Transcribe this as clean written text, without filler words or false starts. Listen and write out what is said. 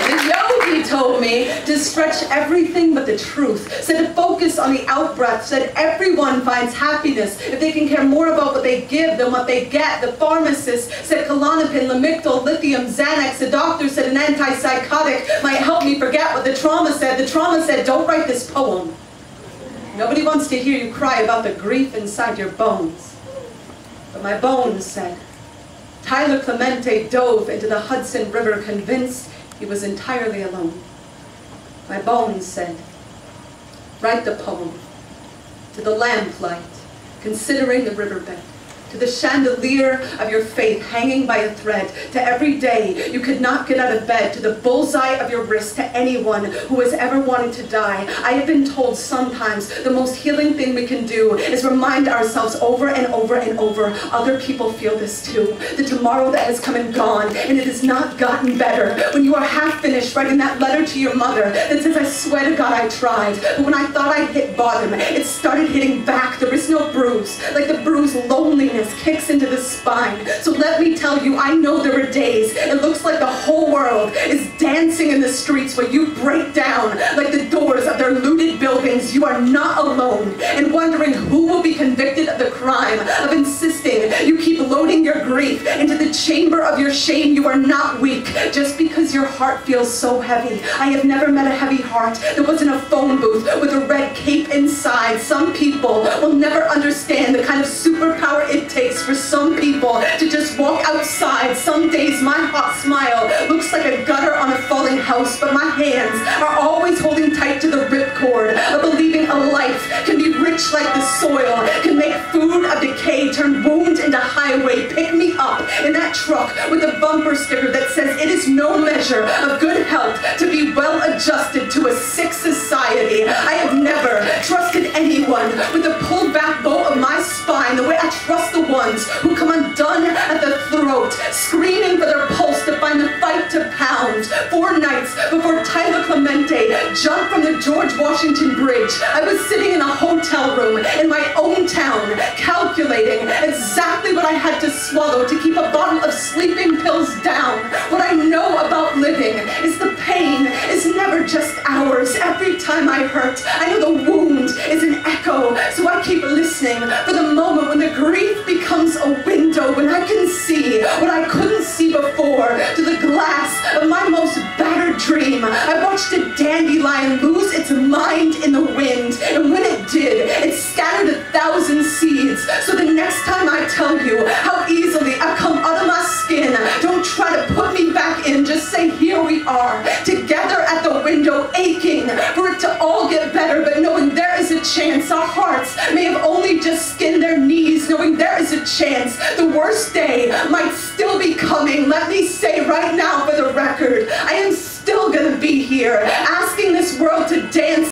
The yogi told me to stretch everything but the truth, said to focus on the out-breath, said everyone finds happiness if they can care more about what they give than what they get. The pharmacist said Klonopin, Lamictal, lithium, Xanax. The doctor said an antipsychotic might help me forget what the trauma said. The trauma said, don't write this poem. Nobody wants to hear you cry about the grief inside your bones. But my bones said. Tyler Clemente dove into the Hudson River convinced he was entirely alone. My bones said, write the poem to the lamplight, considering the riverbed, to the chandelier of your faith hanging by a thread, to every day you could not get out of bed, to the bullseye of your wrist, to anyone who has ever wanted to die. I have been told sometimes the most healing thing we can do is remind ourselves over and over and over, other people feel this too. The tomorrow that has come and gone, and it has not gotten better. When you are half finished writing that letter to your mother that says, I swear to God I tried, but when I thought I'd hit bottom, it started hitting back. There is no bruise, like the bruise loneliness kicks into the spine. So let me tell you, I know there are days it looks like the whole world is dancing in the streets where you break down like the doors of their looted buildings. You are not alone, and wondering who will be convicted of the crime of insisting you keep loading your grief into the chamber of your shame. You are not weak just because your heart feels so heavy. I have never met a heavy heart that wasn't a phone booth with a red cape inside. Some people will never understand the kind of superpower it takes for some people to just walk outside. Some days my hot smile looks like a gutter on a falling house, but my hands are always holding tight to the ripcord of believing a life can be rich like the soil, can make food of decay, turn wound into highway. Pick me up in that truck with a bumper sticker that says it is no measure of good health to be well adjusted to a sick society. I have never trusted anyone with the pulled back bow of my spine the way I trust the ones who come undone at the throat, screaming for their pulse to find the fight to pound. 4 nights before Tyler Clemente jumped from the George Washington Bridge, I was sitting in a hotel room in my own town, calculating exactly what I had to swallow to keep a bottle of sleeping pills down. What I know about living is the pain is never just ours. Every time I hurt, I know the wound is an echo, so I keep listening for the moment when the grief becomes a window, when I can see what I couldn't see before, to the glass of my most battered dream. I watched a dandelion lose its mind in the wind, and when it did, it scattered 1,000 seeds. So the next time I tell you how easily I come out of my skin, don't try to put me back in, just say here we are, together at the window, aching for it to all get better, but knowing there is a chance. Our hearts may have only just skinned their knees, knowing there is a chance the worst day might still be coming. Let me say right now for the record, I am still gonna be here, asking this world to dance